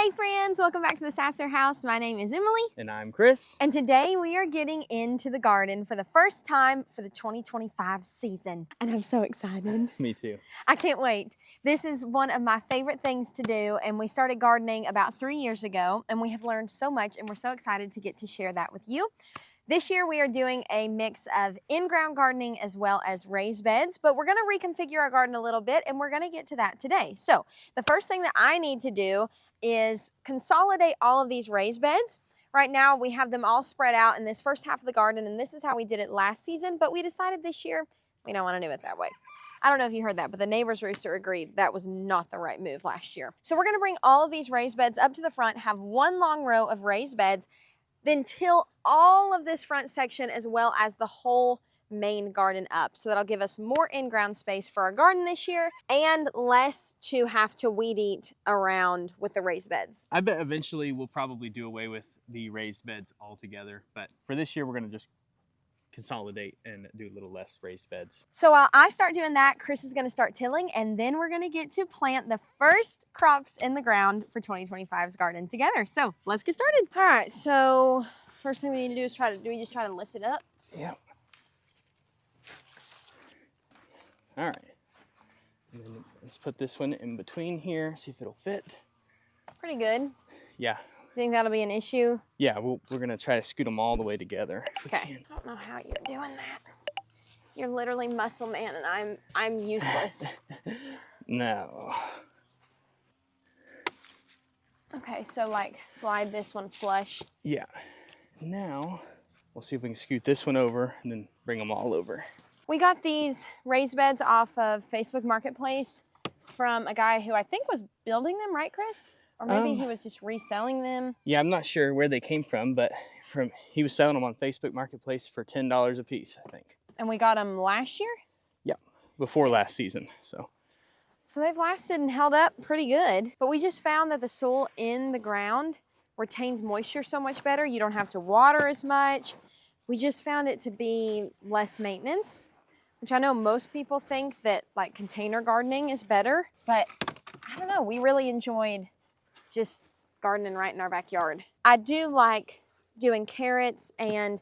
Hey friends, welcome back to the Sasser House. My name is Emily. And I'm Chris. And today we are getting into the garden for the first time for the 2025 season. And I'm so excited. Me too. I can't wait. This is one of my favorite things to do, and we started gardening about 3 years ago, and we have learned so much, and we're so excited to get to share that with you. This year we are doing a mix of in-ground gardening as well as raised beds, but we're gonna reconfigure our garden a little bit, and we're gonna get to that today. So the first thing that I need to do is consolidate all of these raised beds. Right now we have them all spread out in this first half of the garden, and this is how we did it last season, but we decided this year we don't wanna do it that way. I don't know if you heard that, but the neighbor's rooster agreed that was not the right move last year. So we're gonna bring all of these raised beds up to the front, have one long row of raised beds, then till all of this front section as well as the whole main garden up. So that'll give us more in-ground space for our garden this year and less to have to weed eat around with the raised beds. I bet eventually we'll probably do away with the raised beds altogether, but for this year we're gonna just consolidate and do a little less raised beds. So while I start doing that, Chris is gonna start tilling, and then we're gonna get to plant the first crops in the ground for 2025's garden together. So let's get started. All right, so first thing we need to do is do we just try to lift it up? Yeah. All right. And then let's put this one in between here, see if it'll fit. Pretty good. Yeah. Think that'll be an issue? Yeah, we're gonna try to scoot them all the way together. Okay. I don't know how you're doing that. You're literally muscle man, and I'm useless. No. Okay, so like slide this one flush. Yeah. Now we'll see if we can scoot this one over and then bring them all over. We got these raised beds off of Facebook Marketplace from a guy who I think was building them, right, Chris? Or maybe he was just reselling them. Yeah, I'm not sure where they came from, but he was selling them on Facebook Marketplace for $10 a piece, I think. And we got them last year? Yeah, before last season, so. So they've lasted and held up pretty good, but we just found that the soil in the ground retains moisture so much better. You don't have to water as much. We just found it to be less maintenance, which I know most people think that like container gardening is better, but I don't know, we really enjoyed just gardening right in our backyard. I do like doing carrots and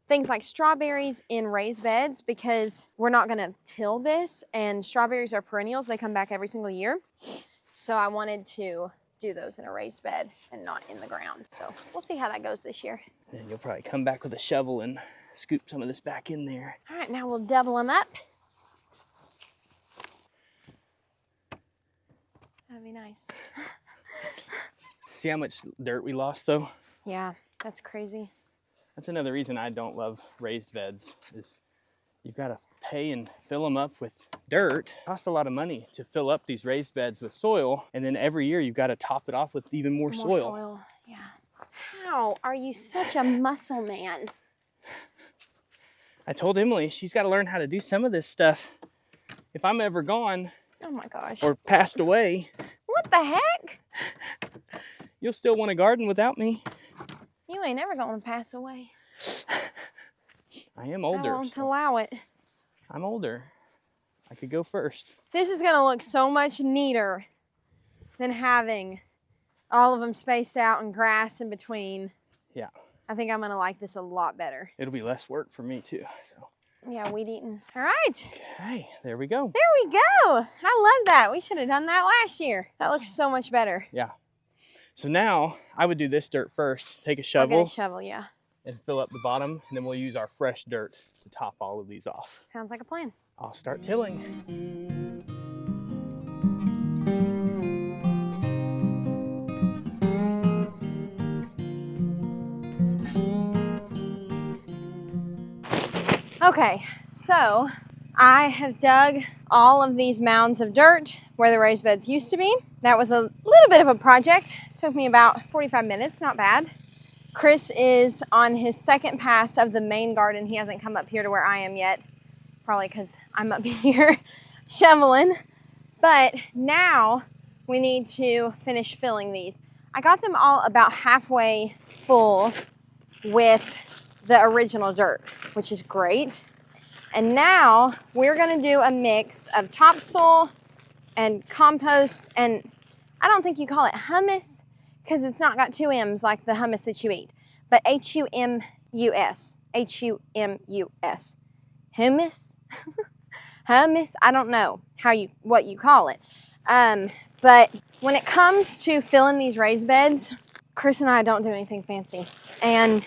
things like strawberries in raised beds because we're not gonna till this, and strawberries are perennials. They come back every single year. So I wanted to do those in a raised bed and not in the ground. So we'll see how that goes this year. And you'll probably come back with a shovel and scoop some of this back in there. All right, now we'll double them up. That'd be nice. See how much dirt we lost though? Yeah, that's crazy. That's another reason I don't love raised beds, is you've got to pay and fill them up with dirt. It costs a lot of money to fill up these raised beds with soil, and then every year you've got to top it off with even more soil. Yeah. How are you such a muscle man? I told Emily she's got to learn how to do some of this stuff. If I'm ever gone, oh my gosh, or passed away, what the heck? You'll still want to garden without me. You ain't ever gonna pass away. I am older. I won't allow it. I'm older. I could go first. This is gonna look so much neater than having all of them spaced out and grass in between. Yeah. I think I'm gonna like this a lot better. It'll be less work for me too, so. Yeah, weed eating. All right. Okay, there we go. There we go. I love that. We should have done that last year. That looks so much better. Yeah. So now I would do this dirt first. Take a shovel. I'll get a shovel, yeah. And fill up the bottom, and then we'll use our fresh dirt to top all of these off. Sounds like a plan. I'll start tilling. Okay, so I have dug all of these mounds of dirt where the raised beds used to be. That was a little bit of a project. It took me about 45 minutes, not bad. Chris is on his second pass of the main garden. He hasn't come up here to where I am yet, probably because I'm up here shoveling. But now we need to finish filling these. I got them all about halfway full with the original dirt, which is great. And now we're gonna do a mix of topsoil and compost, and I don't think you call it humus, because it's not got two M's like the hummus that you eat, but H-U-M-U-S, H-U-M-U-S, hummus, hummus. I don't know what you call it, but when it comes to filling these raised beds, Chris and I don't do anything fancy, and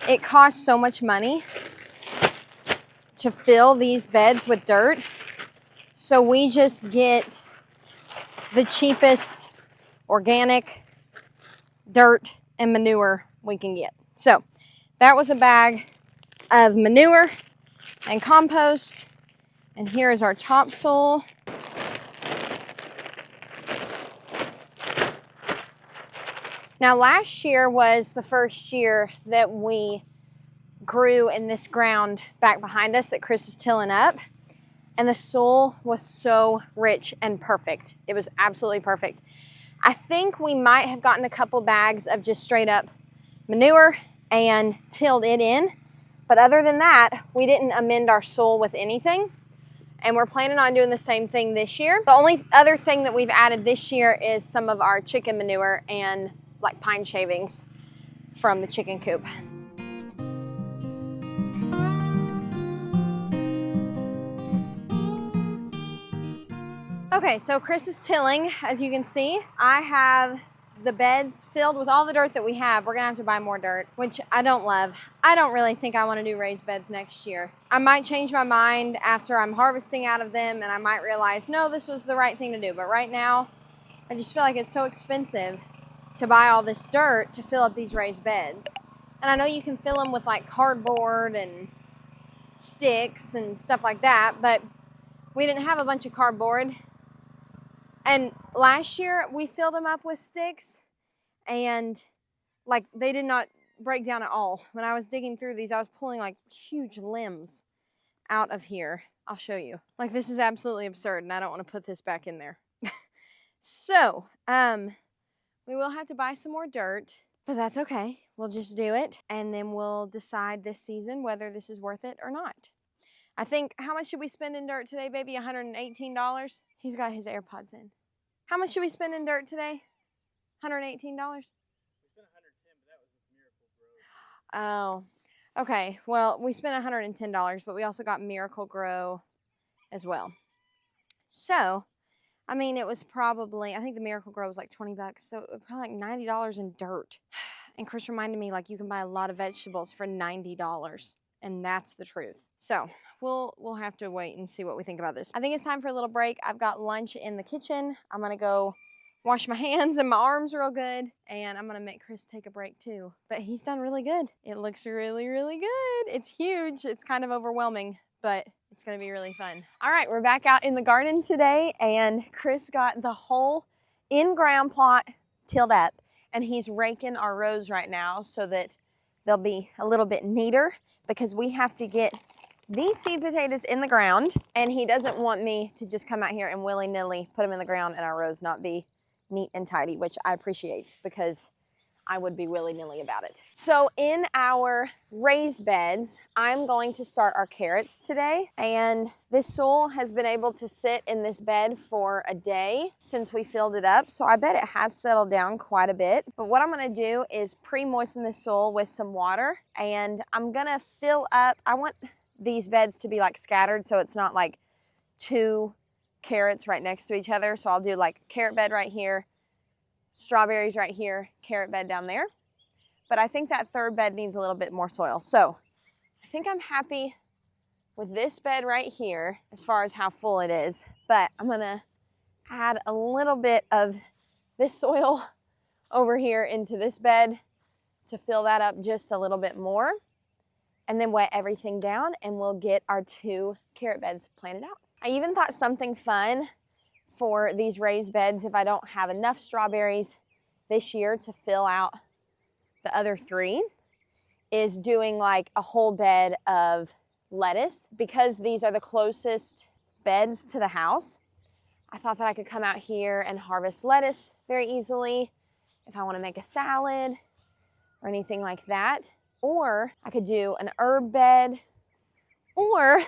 it costs so much money to fill these beds with dirt, so we just get the cheapest organic dirt and manure we can get. So that was a bag of manure and compost, and here is our topsoil. Now last year was the first year that we grew in this ground back behind us that Chris is tilling up, and the soil was so rich and perfect. It was absolutely perfect. I think we might have gotten a couple bags of just straight up manure and tilled it in, but other than that, we didn't amend our soil with anything, and we're planning on doing the same thing this year. The only other thing that we've added this year is some of our chicken manure and like pine shavings from the chicken coop. Okay, so Chris is tilling, as you can see. I have the beds filled with all the dirt that we have. We're gonna have to buy more dirt, which I don't love. I don't really think I wanna do raised beds next year. I might change my mind after I'm harvesting out of them, and I might realize, no, this was the right thing to do. But right now, I just feel like it's so expensive to buy all this dirt to fill up these raised beds. And I know you can fill them with like cardboard and sticks and stuff like that, but we didn't have a bunch of cardboard. And last year we filled them up with sticks, and like they did not break down at all. When I was digging through these, I was pulling like huge limbs out of here. I'll show you. Like, this is absolutely absurd, and I don't want to put this back in there. So, we will have to buy some more dirt, but that's okay. We'll just do it, and then we'll decide this season whether this is worth it or not. I think, how much should we spend in dirt today, baby? $118? He's got his AirPods in. How much should we spend in dirt today? $118? We spent $110, but that was with Miracle-Gro. Oh, okay. Well, we spent $110, but we also got Miracle-Gro as well. So, I mean, it was probably, I think the Miracle-Gro was like 20 bucks, so it was probably like $90 in dirt. And Chris reminded me, like, you can buy a lot of vegetables for $90. And that's the truth. So we'll have to wait and see what we think about this. I think it's time for a little break. I've got lunch in the kitchen. I'm gonna go wash my hands and my arms real good, and I'm gonna make Chris take a break too. But he's done really good. It looks really, really good. It's huge. It's kind of overwhelming, but it's gonna be really fun. All right, we're back out in the garden today, and Chris got the whole in-ground plot tilled up, and he's raking our rows right now so that they'll be a little bit neater, because we have to get these seed potatoes in the ground, and he doesn't want me to just come out here and willy-nilly put them in the ground and our rows not be neat and tidy, which I appreciate, because I would be willy-nilly about it. So in our raised beds, I'm going to start our carrots today, and this soil has been able to sit in this bed for a day since we filled it up, so I bet it has settled down quite a bit. But what I'm gonna do is pre-moisten this soil with some water, and I'm gonna fill up, I want these beds to be like scattered, so it's not like two carrots right next to each other. So I'll do like carrot bed right here, strawberries right here, carrot bed down there. But I think that third bed needs a little bit more soil. So I think I'm happy with this bed right here as far as how full it is, but I'm gonna add a little bit of this soil over here into this bed to fill that up just a little bit more, and then wet everything down, and we'll get our 2 carrot beds planted out. I even thought something fun for these raised beds, if I don't have enough strawberries this year to fill out the other 3, is doing like a whole bed of lettuce. Because these are the closest beds to the house, I thought that I could come out here and harvest lettuce very easily if I want to make a salad or anything like that. Or I could do an herb bed, or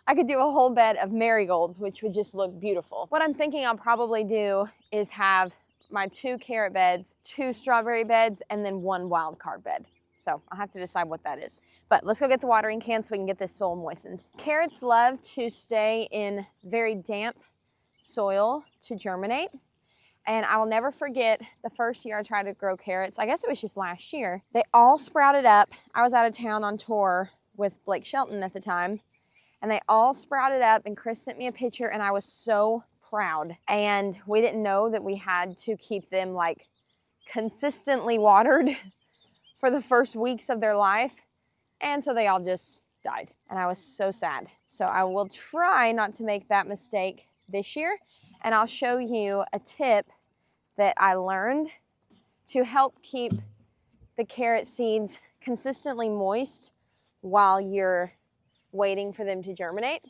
I could do a whole bed of marigolds, which would just look beautiful. What I'm thinking I'll probably do is have my 2 carrot beds, 2 strawberry beds, and then 1 wild card bed. So I'll have to decide what that is. But let's go get the watering can so we can get this soil moistened. Carrots love to stay in very damp soil to germinate. And I will never forget the first year I tried to grow carrots. I guess it was just last year. They all sprouted up. I was out of town on tour with Blake Shelton at the time. And they all sprouted up, and Chris sent me a picture, and I was so proud. And we didn't know that we had to keep them like consistently watered for the first weeks of their life. And so they all just died. And I was so sad. So I will try not to make that mistake this year. And I'll show you a tip that I learned to help keep the carrot seeds consistently moist while you're waiting for them to germinate.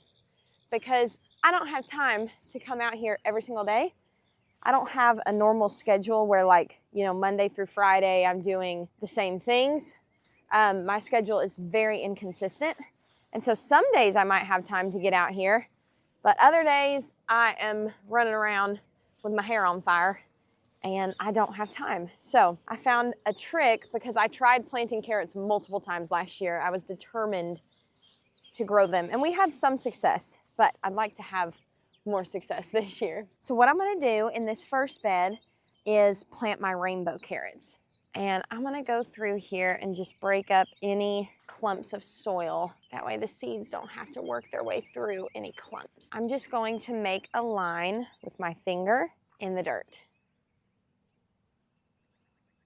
Because I don't have time to come out here every single day. I don't have a normal schedule where, like, you know, Monday through Friday I'm doing the same things. My schedule is very inconsistent. And so some days I might have time to get out here, but other days I am running around with my hair on fire and I don't have time. So I found a trick because I tried planting carrots multiple times last year. I was determined to grow them and we had some success, but I'd like to have more success this year. So what I'm gonna do in this first bed is plant my rainbow carrots. And I'm gonna go through here and just break up any clumps of soil. That way the seeds don't have to work their way through any clumps. I'm just going to make a line with my finger in the dirt.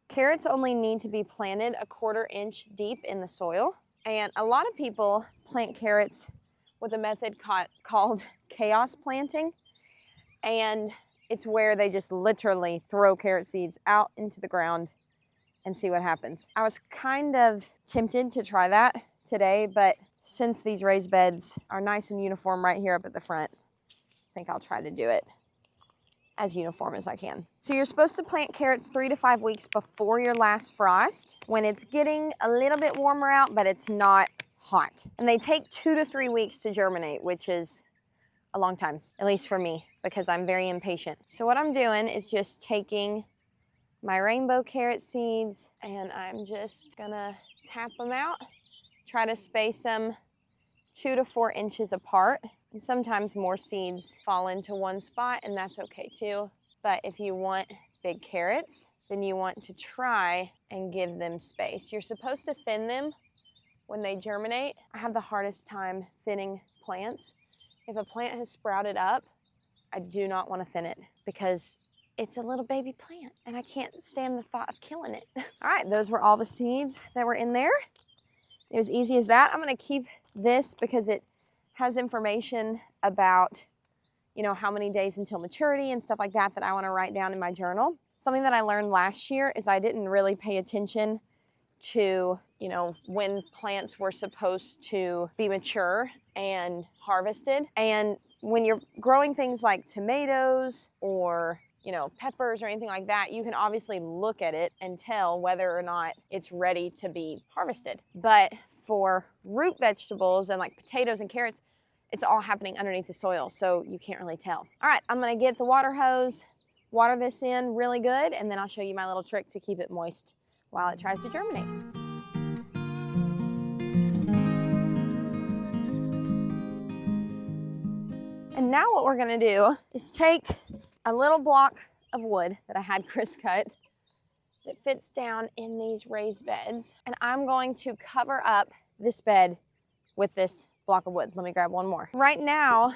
Carrots only need to be planted 1/4 inch deep in the soil. And a lot of people plant carrots with a method called chaos planting. And it's where they just literally throw carrot seeds out into the ground and see what happens. I was kind of tempted to try that today, but since these raised beds are nice and uniform right here up at the front, I think I'll try to do it as uniform as I can. So you're supposed to plant carrots 3 to 5 weeks before your last frost, when it's getting a little bit warmer out, but it's not hot. And they take 2 to 3 weeks to germinate, which is a long time, at least for me, because I'm very impatient. So what I'm doing is just taking my rainbow carrot seeds and I'm just gonna tap them out, try to space them 2 to 4 inches apart. And sometimes more seeds fall into one spot and that's okay too. But if you want big carrots, then you want to try and give them space. You're supposed to thin them when they germinate. I have the hardest time thinning plants. If a plant has sprouted up, I do not want to thin it because it's a little baby plant and I can't stand the thought of killing it. All right, those were all the seeds that were in there. It was easy as that. I'm gonna keep this because it has information about, you know, how many days until maturity and stuff like that that I wanna write down in my journal. Something that I learned last year is I didn't really pay attention to, you know, when plants were supposed to be mature and harvested. And when you're growing things like tomatoes or, you know, peppers or anything like that, you can obviously look at it and tell whether or not it's ready to be harvested. But for root vegetables and like potatoes and carrots, it's all happening underneath the soil, so you can't really tell. All right, I'm gonna get the water hose, water this in really good, and then I'll show you my little trick to keep it moist while it tries to germinate. And now what we're gonna do is take a little block of wood that I had Chris cut that fits down in these raised beds, and I'm going to cover up this bed with this block of wood. Let me grab one more. Right now,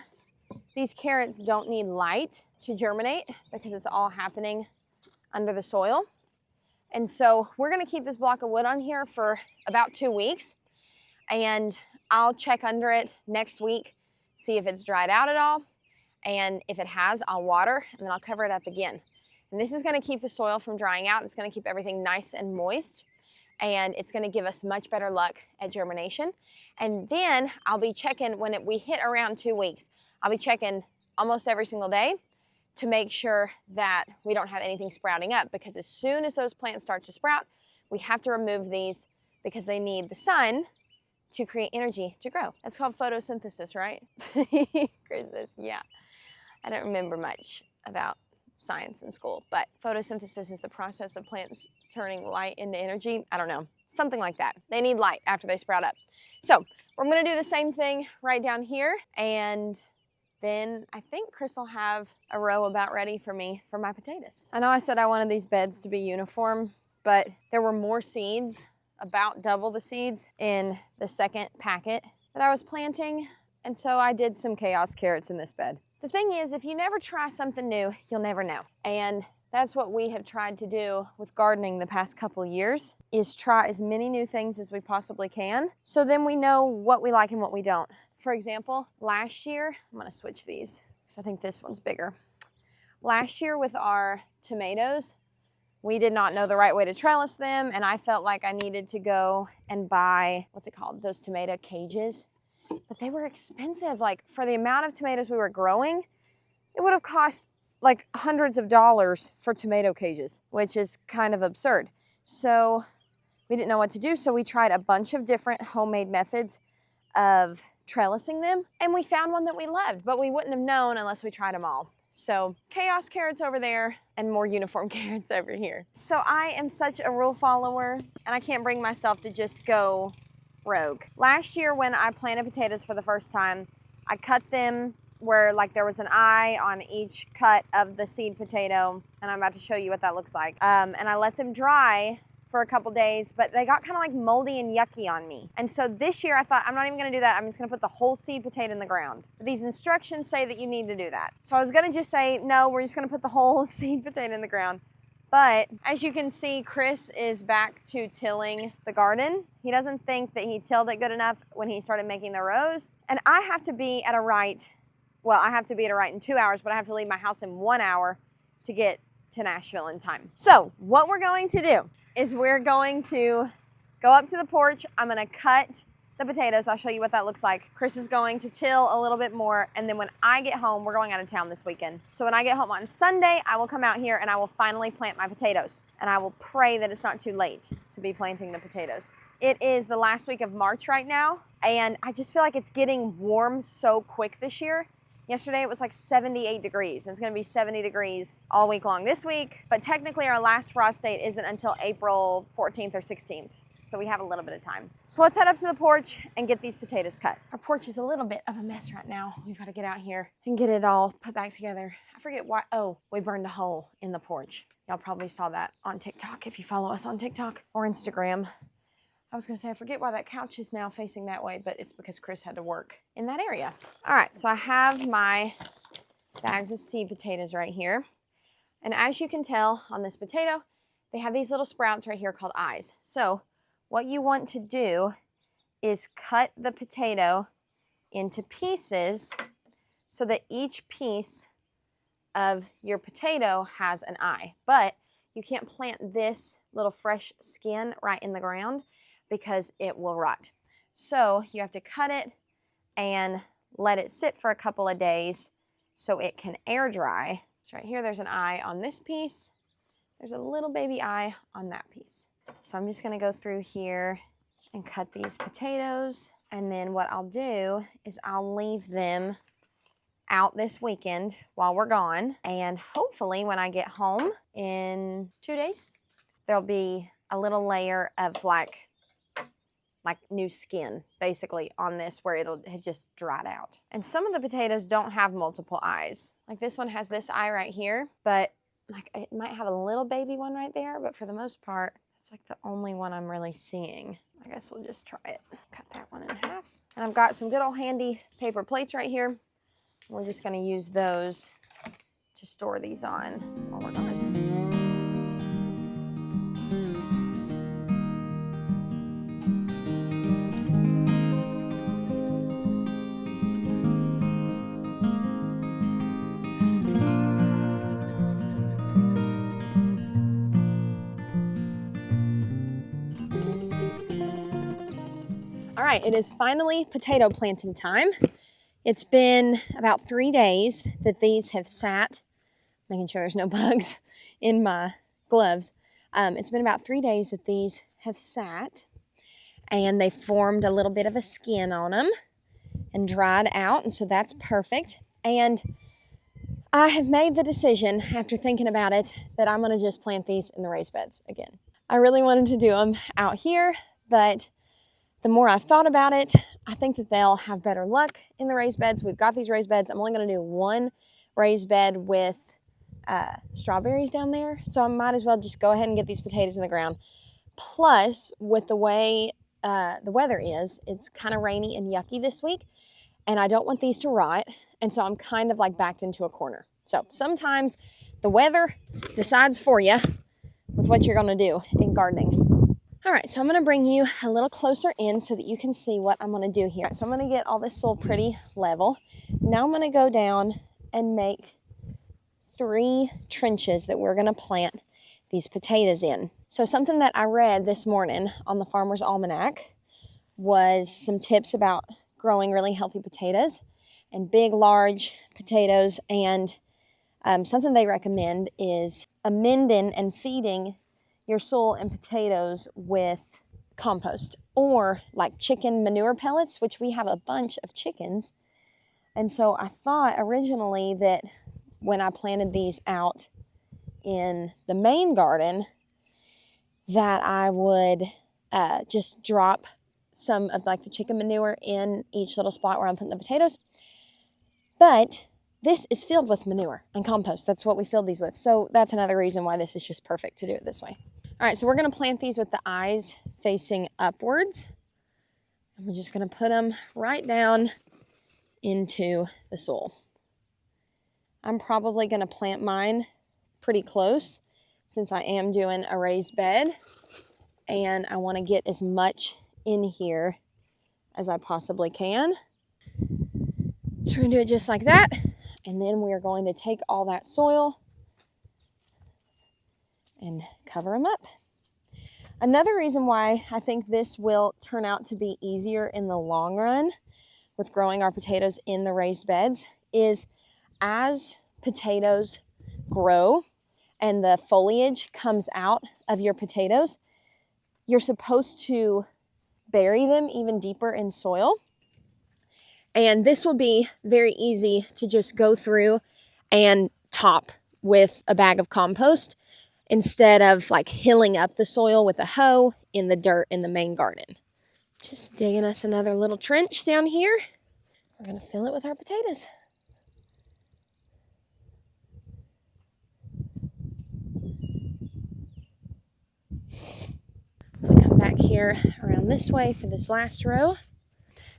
these carrots don't need light to germinate because it's all happening under the soil. And so we're gonna keep this block of wood on here for about 2 weeks, and I'll check under it next week, see if it's dried out at all. And if it has, I'll water and then I'll cover it up again. And this is gonna keep the soil from drying out. It's gonna keep everything nice and moist, and it's gonna give us much better luck at germination. And then I'll be checking when we hit around 2 weeks, I'll be checking almost every single day to make sure that we don't have anything sprouting up, because as soon as those plants start to sprout, we have to remove these because they need the sun to create energy to grow. That's called photosynthesis, right? Chris says, yeah. I don't remember much about science in school, but photosynthesis is the process of plants turning light into energy. I don't know, something like that. They need light after they sprout up. So we're gonna do the same thing right down here, and then I think Chris will have a row about ready for me for my potatoes. I know I said I wanted these beds to be uniform, but there were more seeds, about double the seeds in the second packet that I was planting, and so I did some chaos carrots in this bed. The thing is, if you never try something new, you'll never know. And that's what we have tried to do with gardening the past couple of years, is try as many new things as we possibly can, so then we know what we like and what we don't. For example, last year, I'm gonna switch these, because I think this one's bigger. Last year with our tomatoes, we did not know the right way to trellis them, and I felt like I needed to go and buy, what's it called, those tomato cages. But they were expensive. Like, for the amount of tomatoes we were growing, it would have cost like hundreds of dollars for tomato cages, which is kind of absurd. So we didn't know what to do, so we tried a bunch of different homemade methods of trellising them, and we found one that we loved, but we wouldn't have known unless we tried them all. So chaos carrots over there and more uniform carrots over here. So I am such a rule follower, and I can't bring myself to just go rogue. Last year when I planted potatoes for the first time, I cut them where like there was an eye on each cut of the seed potato, and I'm about to show you what that looks like. And I let them dry for a couple days, but they got kind of like moldy and yucky on me. And so this year I thought, I'm not even gonna do that. I'm just gonna put the whole seed potato in the ground. But these instructions say that you need to do that. So I was gonna just say, no, we're just gonna put the whole seed potato in the ground. But as you can see, Chris is back to tilling the garden. He doesn't think that he tilled it good enough when he started making the rows. And I have to be at a right, well, I have to be at a right in 2 hours, but I have to leave my house in 1 hour to get to Nashville in time. So what we're going to do is we're going to go up to the porch. I'm gonna cut the potatoes. I'll show you what that looks like. Chris is going to till a little bit more, and then when I get home, we're going out of town this weekend. So when I get home on Sunday, I will come out here and I will finally plant my potatoes. And I will pray that it's not too late to be planting the potatoes. It is the last week of March right now, and I just feel like it's getting warm so quick this year. Yesterday it was like 78 degrees, and it's gonna be 70 degrees all week long this week, but technically our last frost date isn't until April 14th or 16th, so we have a little bit of time. So let's head up to the porch and get these potatoes cut. Our porch is a little bit of a mess right now. We've gotta get out here and get it all put back together. I forget why, oh, we burned a hole in the porch. Y'all probably saw that on TikTok if you follow us on TikTok or Instagram. I was gonna say, I forget why that couch is now facing that way, but it's because Chris had to work in that area. All right, so I have my bags of seed potatoes right here. And as you can tell on this potato, they have these little sprouts right here called eyes. So what you want to do is cut the potato into pieces so that each piece of your potato has an eye. But you can't plant this little fresh skin right in the ground because it will rot. So you have to cut it and let it sit for a couple of days so it can air dry. So right here, there's an eye on this piece. There's a little baby eye on that piece. So I'm just gonna go through here and cut these potatoes. And then what I'll do is I'll leave them out this weekend while we're gone. And hopefully when I get home in 2 days, there'll be a little layer of like new skin basically on this where it'll have just dried out. And some of the potatoes don't have multiple eyes. Like this one has this eye right here, but like it might have a little baby one right there, but for the most part, it's like the only one I'm really seeing. I guess we'll just try it. Cut that one in half. And I've got some good old handy paper plates right here. We're just gonna use those to store these on while we're gone. All right, it is finally potato planting time. It's been about 3 days that these have sat, making sure there's no bugs in my gloves. It's been about 3 days that these have sat, and they formed a little bit of a skin on them and dried out, and so that's perfect. And I have made the decision after thinking about it that I'm gonna just plant these in the raised beds again. I really wanted to do them out here, but the more I've thought about it, I think that they'll have better luck in the raised beds. We've got these raised beds. I'm only gonna do one raised bed with strawberries down there. So I might as well just go ahead and get these potatoes in the ground. Plus, with the way the weather is, it's kind of rainy and yucky this week, and I don't want these to rot. And so I'm kind of like backed into a corner. So sometimes the weather decides for you with what you're gonna do in gardening. All right, so I'm gonna bring you a little closer in so that you can see what I'm gonna do here. So I'm gonna get all this soil pretty level. Now I'm gonna go down and make 3 trenches that we're gonna plant these potatoes in. So something that I read this morning on the Farmer's Almanac was some tips about growing really healthy potatoes and big, large potatoes. And something they recommend is amending and feeding your soil and potatoes with compost or like chicken manure pellets, which we have a bunch of chickens. And so I thought originally that when I planted these out in the main garden that I would just drop some of like the chicken manure in each little spot where I'm putting the potatoes. But this is filled with manure and compost. That's what we filled these with. So that's another reason why this is just perfect to do it this way. All right, so we're gonna plant these with the eyes facing upwards. And we're just gonna put them right down into the soil. I'm probably gonna plant mine pretty close since I am doing a raised bed. And I wanna get as much in here as I possibly can. So we're gonna do it just like that. And then we are going to take all that soil and cover them up. Another reason why I think this will turn out to be easier in the long run with growing our potatoes in the raised beds is as potatoes grow and the foliage comes out of your potatoes, you're supposed to bury them even deeper in soil. And this will be very easy to just go through and top with a bag of compost instead of like hilling up the soil with a hoe in the dirt in the main garden. Just digging us another little trench down here. We're gonna fill it with our potatoes. I'm gonna come back here around this way for this last row.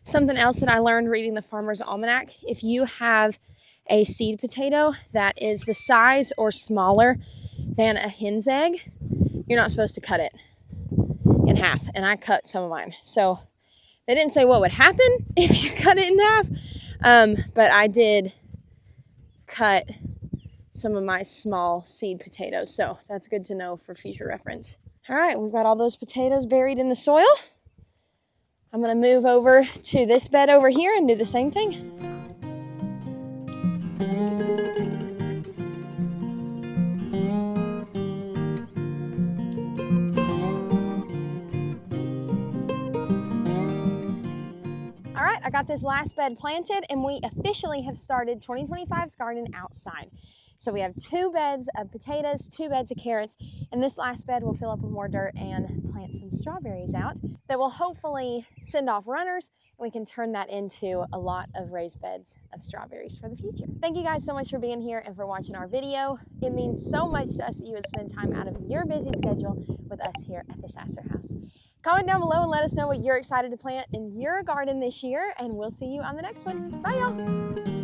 Something else that I learned reading the Farmer's Almanac, if you have a seed potato that is the size or smaller than a hen's egg, you're not supposed to cut it in half. And I cut some of mine. So they didn't say what would happen if you cut it in half, but I did cut some of my small seed potatoes. So that's good to know for future reference. All right, we've got all those potatoes buried in the soil. I'm gonna move over to this bed over here and do the same thing. All right, I got this last bed planted and we officially have started 2025's garden outside. So we have 2 beds of potatoes, 2 beds of carrots, and this last bed will fill up with more dirt and plant some strawberries out that will hopefully send off runners, and we can turn that into a lot of raised beds of strawberries for the future. Thank you guys so much for being here and for watching our video. It means so much to us that you would spend time out of your busy schedule with us here at the Sasser House. Comment down below and let us know what you're excited to plant in your garden this year, and we'll see you on the next one. Bye, y'all.